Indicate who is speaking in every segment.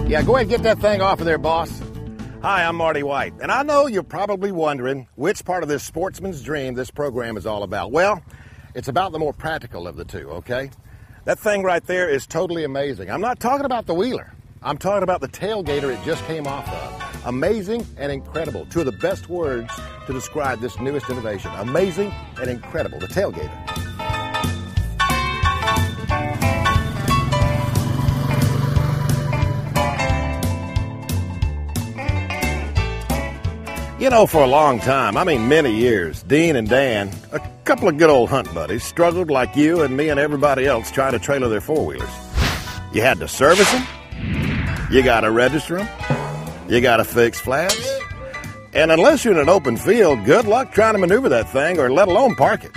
Speaker 1: Yeah, go ahead and get that thing off of there, boss. Hi, I'm Marty White, and I know you're probably wondering which part of this sportsman's dream this program is all about. Well, it's about the more practical of the two, okay? That thing right there is totally amazing. I'm not talking about the Wheeler. I'm talking about the Tail-Gator it just came off of. Amazing and incredible. Two of the best words to describe this newest innovation. Amazing and incredible. The Tail-Gator. You know, for a long time, I mean many years, Dean and Dan, a couple of good old hunt buddies, struggled like you and me and everybody else trying to trailer their four-wheelers. You had to service them, you got to register them, you got to fix flaps, and unless you're in an open field, good luck trying to maneuver that thing or let alone park it.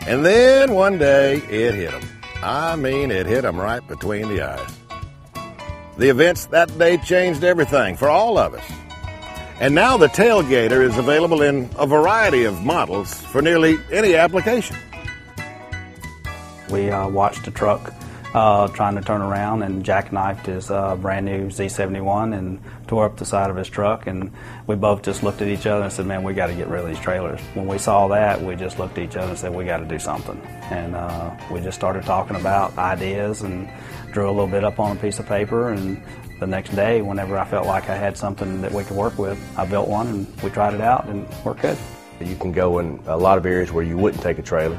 Speaker 1: And then one day, it hit them. I mean, it hit them right between the eyes. The events that day changed everything for all of us. And now the Tail-Gator is available in a variety of models for nearly any application.
Speaker 2: We watched a truck trying to turn around and jackknifed his brand new Z71 and tore up the side of his truck, and we both just looked at each other and said, man, we got to get rid of these trailers. When we saw that, we just looked at each other and said, we got to do something. And we just started talking about ideas and drew a little bit up on a piece of paper, and the next day, whenever I felt like I had something that we could work with, I built one and we tried it out and it worked good.
Speaker 3: You can go in a lot of areas where you wouldn't take a trailer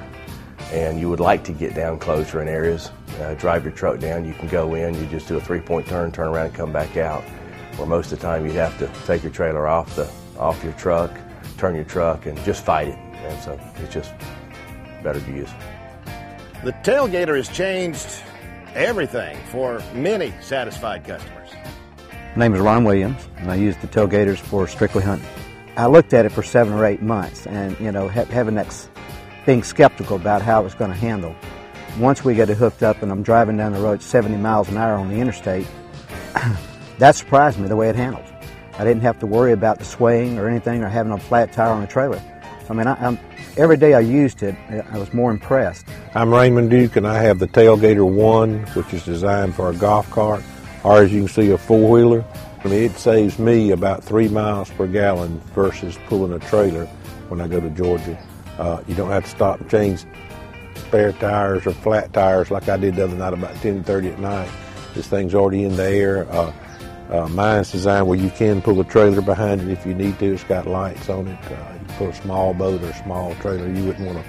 Speaker 3: and you would like to get down closer in areas, drive your truck down. You can go in, you just do a three-point turn around and come back out, where most of the time you'd have to take your trailer off your truck, turn your truck and just fight it. And so it's just better to use.
Speaker 1: The Tail-Gator has changed everything for many satisfied customers.
Speaker 4: My name is Ron Williams, and I use the Tail-Gators for strictly hunting. I looked at it for 7 or 8 months, and being skeptical about how it was going to handle. Once we get it hooked up and I'm driving down the road 70 miles an hour on the interstate, that surprised me the way it handled. I didn't have to worry about the swaying or anything or having a flat tire on the trailer. I mean, every day I used it, I was more impressed.
Speaker 5: I'm Raymond Duke, and I have the Tail-Gator 1, which is designed for a golf cart, or as you can see, a four-wheeler. I mean, it saves me about 3 miles per gallon versus pulling a trailer when I go to Georgia. You don't have to stop and change spare tires or flat tires like I did the other night about 10:30 at night. This thing's already in the air. Mine's designed where you can pull a trailer behind it if you need to. It's got lights on it. You can put a small boat or a small trailer. You wouldn't want to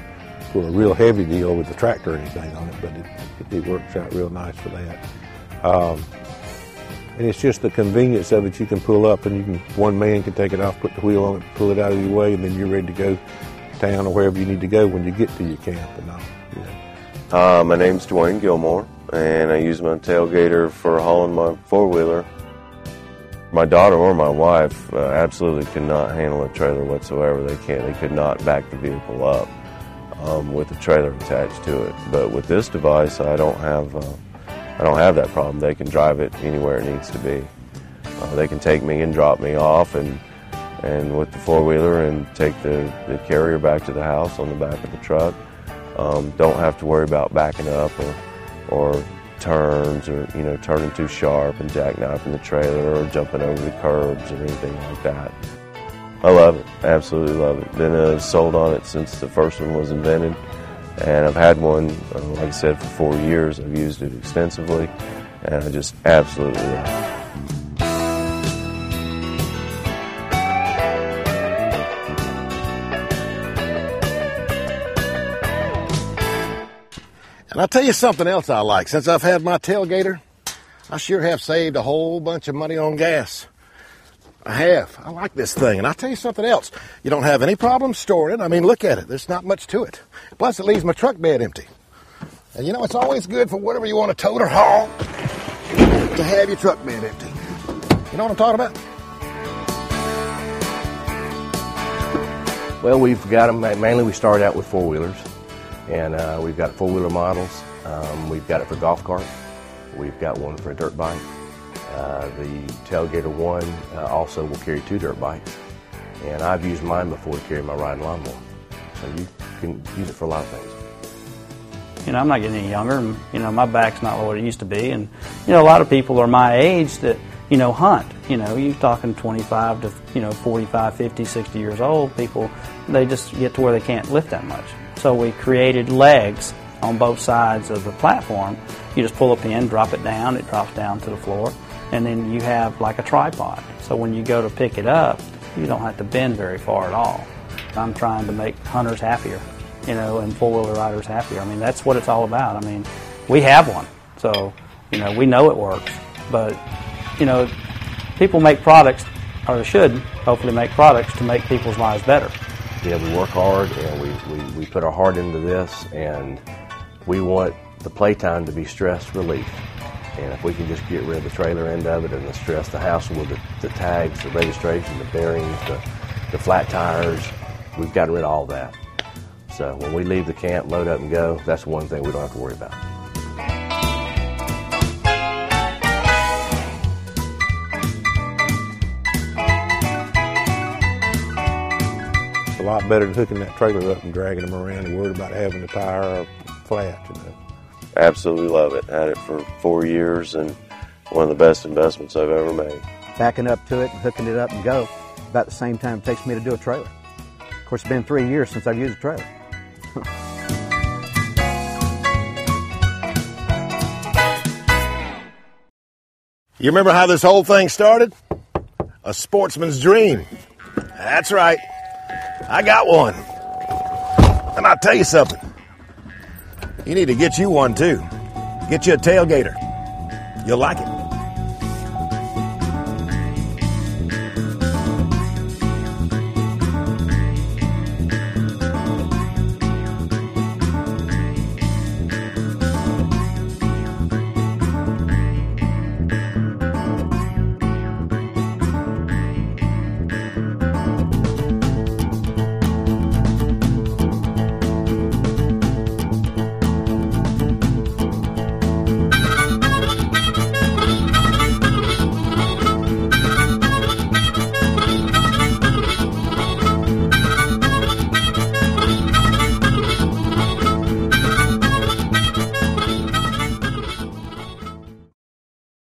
Speaker 5: put a real heavy deal with a tractor or anything on it, but it works out real nice for that. And it's just the convenience of it. You can pull up and one man can take it off, put the wheel on it, pull it out of your way, and then you're ready to go to town or wherever you need to go when you get to your camp and all. You know.
Speaker 6: My name's Dwayne Gilmore, and I use my Tail-Gator for hauling my four-wheeler. My daughter or my wife absolutely could not handle a trailer whatsoever. They could not back the vehicle up with a trailer attached to it. But with this device, I don't have that problem. They can drive it anywhere it needs to be. They can take me and drop me off, and with the four-wheeler and take the carrier back to the house on the back of the truck. Don't have to worry about backing up or turns or turning too sharp and jackknifing the trailer or jumping over the curbs or anything like that. I love it, absolutely love it. Been sold on it since the first one was invented, and I've had one, like I said, for 4 years. I've used it extensively, and I just absolutely love it.
Speaker 1: And I'll tell you something else I like. Since I've had my Tail-Gator, I sure have saved a whole bunch of money on gas. I have. I like this thing. And I'll tell you something else. You don't have any problem storing it. I mean, look at it. There's not much to it. Plus, it leaves my truck bed empty. And it's always good for whatever you want to tote or haul to have your truck bed empty. You know what I'm talking about?
Speaker 3: Well, we've got them, mainly we started out with four-wheelers, and we've got four-wheeler models. We've got it for golf cart. We've got one for a dirt bike. The Tail-Gator 1 also will carry 2 dirt bikes, and I've used mine before to carry my riding lawnmower. So you can use it for a lot of things.
Speaker 2: You know, I'm not getting any younger, and, you know, my back's not what it used to be, and, you know, a lot of people are my age that, you know, hunt. You know, you're talking 25 to, you know, 45, 50, 60 years old. People, they just get to where they can't lift that much. So we created legs on both sides of the platform. You just pull a pin, drop it down, it drops down to the floor, and then you have like a tripod. So when you go to pick it up, you don't have to bend very far at all. I'm trying to make hunters happier, you know, and four-wheeler riders happier. I mean, that's what it's all about. I mean, we have one, so, you know, we know it works. But, you know, people make products, or should hopefully make products to make people's lives better.
Speaker 3: Yeah, we work hard, and we put our heart into this, and we want the playtime to be stress relief. And if we can just get rid of the trailer end of it and the stress, the hassle with the tags, the registration, the bearings, the flat tires, we've gotten rid of all that. So when we leave the camp, load up and go, that's one thing we don't have to worry about.
Speaker 5: It's a lot better than hooking that trailer up and dragging them around and worried about having the tire flat, you know.
Speaker 6: Absolutely love it. Had it for 4 years and one of the best investments I've ever made.
Speaker 4: Backing up to it and hooking it up and go about the same time it takes me to do a trailer. Of course, it's been 3 years since I've used a trailer.
Speaker 1: You remember how this whole thing started? A sportsman's dream. That's right. I got one. And I'll tell you something. You need to get you one too. Get you a Tail-Gator. You'll like it.